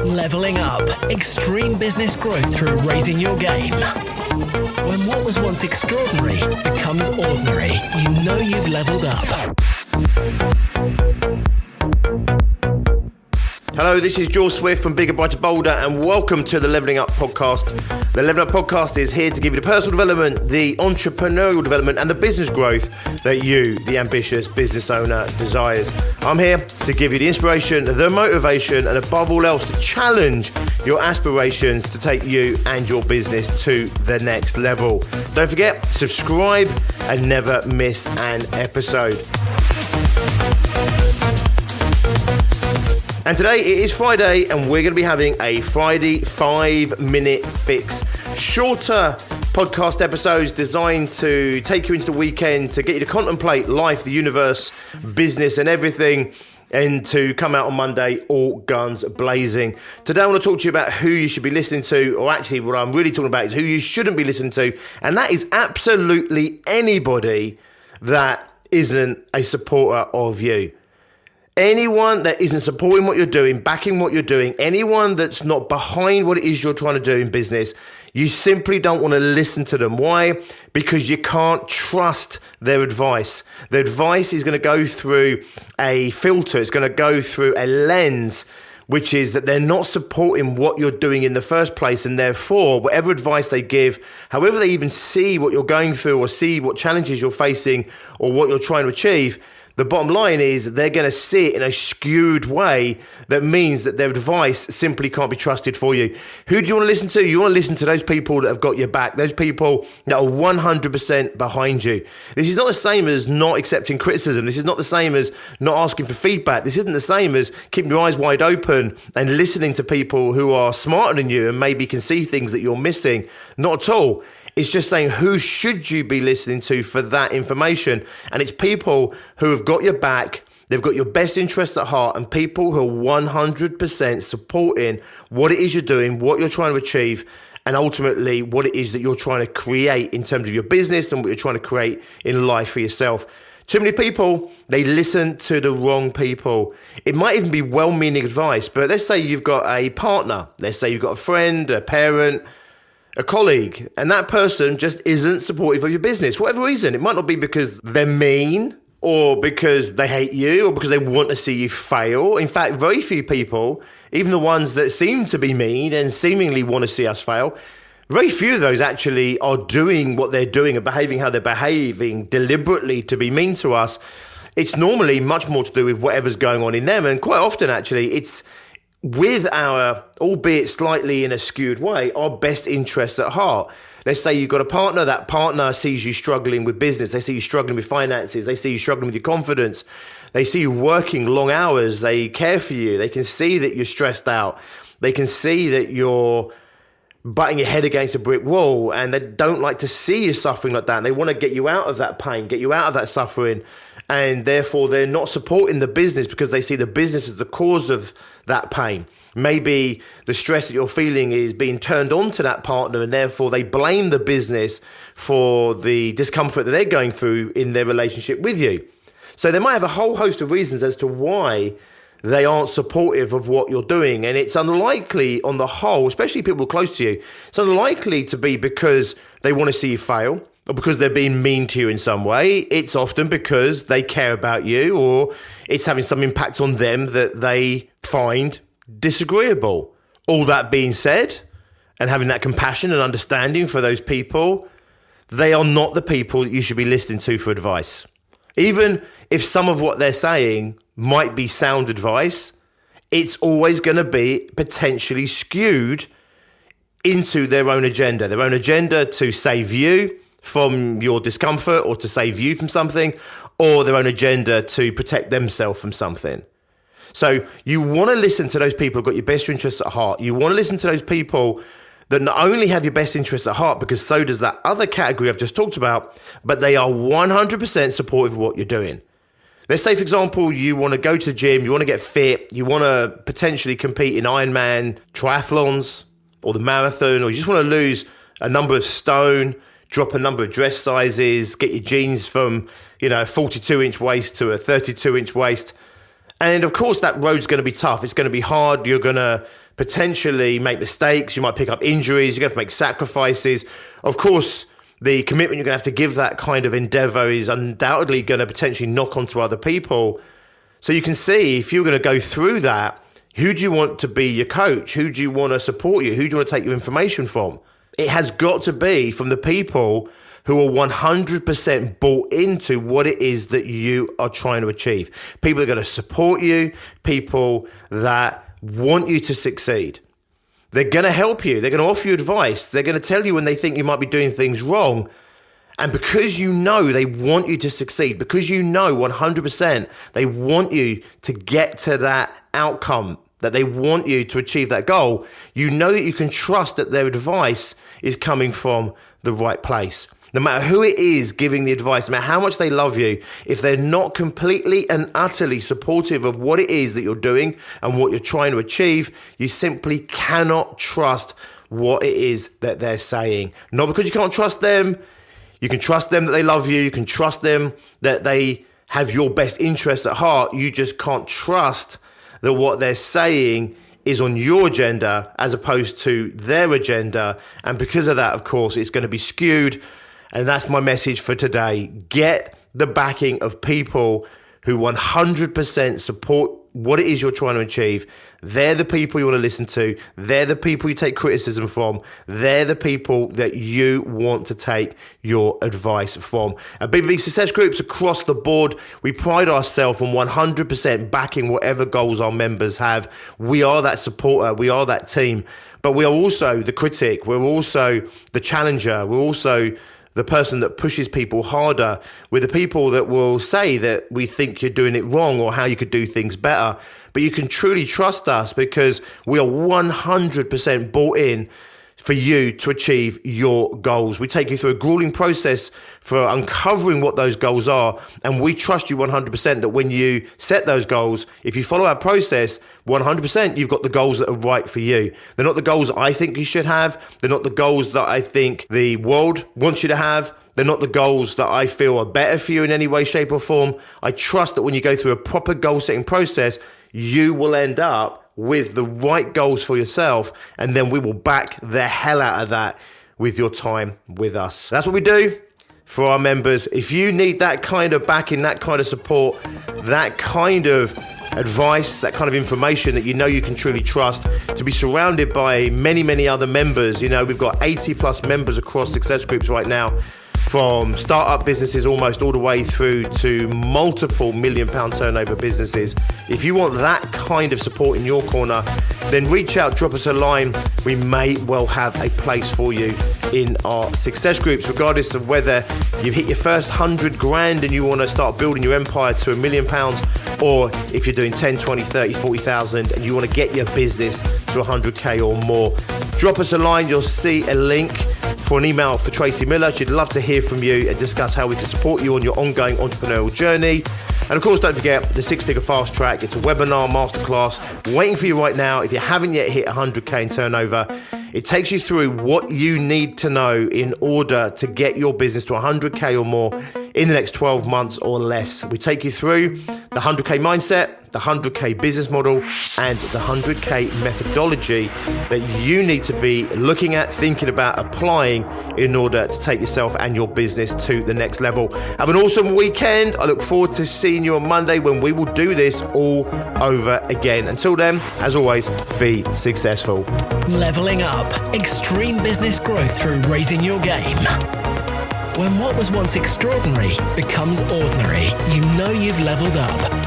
Leveling up. Extreme business growth through raising your game. When what was once extraordinary becomes ordinary, you know you've leveled up. Hello, this is George Swift from Bigger, Brighter, Bolder, and welcome to the Leveling Up podcast. The Leveling Up podcast is here to give you the personal development, the entrepreneurial development, and the business growth that you, the ambitious business owner, desires. I'm here to give you the inspiration, the motivation, and above all else, to challenge your aspirations to take you and your business to the next level. Don't forget, subscribe and never miss an episode. And today it is Friday, and we're going to be having a Friday 5-minute fix. Shorter podcast episodes designed to take you into the weekend, to get you to contemplate life, the universe, business, and everything, and to come out on Monday all guns blazing. Today I want to talk to you about who you should be listening to, or actually what I'm really talking about is who you shouldn't be listening to, and that is absolutely anybody that isn't a supporter of you. Anyone that isn't supporting what you're doing, backing what you're doing, anyone that's not behind what it is you're trying to do in business, you simply don't want to listen to them. Why? Because you can't trust their advice. Their advice is going to go through a filter. It's going to go through a lens, which is that they're not supporting what you're doing in the first place. And therefore, whatever advice they give, however they even see what you're going through or see what challenges you're facing or what you're trying to achieve, the bottom line is they're going to see it in a skewed way that means that their advice simply can't be trusted for you. Who do you want to listen to? You want to listen to those people that have got your back, those people that are 100% behind you. This is not the same as not accepting criticism. This is not the same as not asking for feedback. This isn't the same as keeping your eyes wide open and listening to people who are smarter than you and maybe can see things that you're missing. Not at all. It's just saying who should you be listening to for that information. And it's people who have got your back, they've got your best interests at heart, and people who are 100% supporting what it is you're doing, what you're trying to achieve, and ultimately what it is that you're trying to create in terms of your business and what you're trying to create in life for yourself. Too many people, they listen to the wrong people. It might even be well-meaning advice, but let's say you've got a partner, let's say you've got a friend, a parent, a colleague, and that person just isn't supportive of your business for whatever reason. It might not be because they're mean or because they hate you or because they want to see you fail. In fact, very few people, even the ones that seem to be mean and seemingly want to see us fail, very few of those actually are doing what they're doing and behaving how they're behaving deliberately to be mean to us. It's normally much more to do with whatever's going on in them, and quite often actually it's with our, albeit slightly in a skewed way, our best interests at heart. Let's say you've got a partner, that partner sees you struggling with business, they see you struggling with finances, they see you struggling with your confidence, they see you working long hours, they care for you, they can see that you're stressed out, they can see that you're butting your head against a brick wall, and they don't like to see you suffering like that, and they want to get you out of that pain, get you out of that suffering, and therefore they're not supporting the business because they see the business as the cause of that pain. Maybe the stress that you're feeling is being turned on to that partner, and therefore they blame the business for the discomfort that they're going through in their relationship with you. So they might have a whole host of reasons as to why they aren't supportive of what you're doing. And it's unlikely on the whole, especially people close to you, it's unlikely to be because they want to see you fail or because they're being mean to you in some way. It's often because they care about you, or it's having some impact on them that they find disagreeable. All that being said, and having that compassion and understanding for those people, they are not the people that you should be listening to for advice. Even if some of what they're saying might be sound advice, it's always going to be potentially skewed into their own agenda to save you from your discomfort or to save you from something, or their own agenda to protect themselves from something. So you want to listen to those people who've got your best interests at heart. You want to listen to those people that not only have your best interests at heart, because so does that other category I've just talked about, but they are 100% supportive of what you're doing. Let's say, for example, you want to go to the gym, you want to get fit, you want to potentially compete in Ironman triathlons or the marathon, or you just want to lose a number of stone, drop a number of dress sizes, get your jeans from, a 42-inch waist to a 32-inch waist. And of course, that road's going to be tough. It's going to be hard. You're going to potentially make mistakes. You might pick up injuries. You're going to have to make sacrifices. Of course, the commitment you're going to have to give that kind of endeavor is undoubtedly going to potentially knock onto other people. So you can see, if you're going to go through that, who do you want to be your coach? Who do you want to support you? Who do you want to take your information from? It has got to be from the people who are 100% bought into what it is that you are trying to achieve. People that are going to support you, people that want you to succeed. They're going to help you. They're going to offer you advice. They're going to tell you when they think you might be doing things wrong. And because you know they want you to succeed, because you know 100% they want you to get to that outcome, that they want you to achieve that goal, you know that you can trust that their advice is coming from the right place. No matter who it is giving the advice, no matter how much they love you, if they're not completely and utterly supportive of what it is that you're doing and what you're trying to achieve, you simply cannot trust what it is that they're saying. Not because you can't trust them. You can trust them that they love you. You can trust them that they have your best interests at heart. You just can't trust that what they're saying is on your agenda as opposed to their agenda. And because of that, of course, it's going to be skewed. And that's my message for today. Get the backing of people who 100% support what it is you're trying to achieve. They're the people you want to listen to. They're the people you take criticism from. They're the people that you want to take your advice from. At BBB Success Groups across the board, we pride ourselves on 100% backing whatever goals our members have. We are that supporter. We are that team. But we are also the critic. We're also the challenger. We're also the person that pushes people harder. We're the people that will say that we think you're doing it wrong or how you could do things better. But you can truly trust us because we are 100% bought in for you to achieve your goals. We take you through a grueling process for uncovering what those goals are. And we trust you 100% that when you set those goals, if you follow our process, 100% you've got the goals that are right for you. They're not the goals I think you should have. They're not the goals that I think the world wants you to have. They're not the goals that I feel are better for you in any way, shape or form. I trust that when you go through a proper goal setting process, you will end up with the right goals for yourself, and then we will back the hell out of that with your time with us. That's what we do for our members. If you need that kind of backing, that kind of support, that kind of advice, that kind of information that you know you can truly trust, to be surrounded by many, many other members. We've got 80 plus members across Success Groups right now, from startup businesses almost all the way through to multiple £1 million turnover businesses. If you want that kind of support in your corner, then reach out, drop us a line. We may well have a place for you in our Success Groups, regardless of whether you've hit your first 100 grand and you want to start building your empire to £1 million, or if you're doing 10, 20, 30, 40,000 and you want to get your business to 100K or more. Drop us a line. You'll see a link for an email for Tracy Miller. She'd love to hear from you and discuss how we can support you on your ongoing entrepreneurial journey. And of course, don't forget the 6-Figure Fast Track. It's a webinar masterclass waiting for you right now. If you haven't yet hit 100K in turnover, it takes you through what you need to know in order to get your business to 100K or more in the next 12 months or less. We take you through the 100K mindset, the 100K business model, and the 100K methodology that you need to be looking at, thinking about, applying in order to take yourself and your business to the next level. Have an awesome weekend. I look forward to seeing you on Monday when we will do this all over again. Until then, as always, be successful. Leveling up. Extreme business growth through raising your game. When what was once extraordinary becomes ordinary, you know you've leveled up.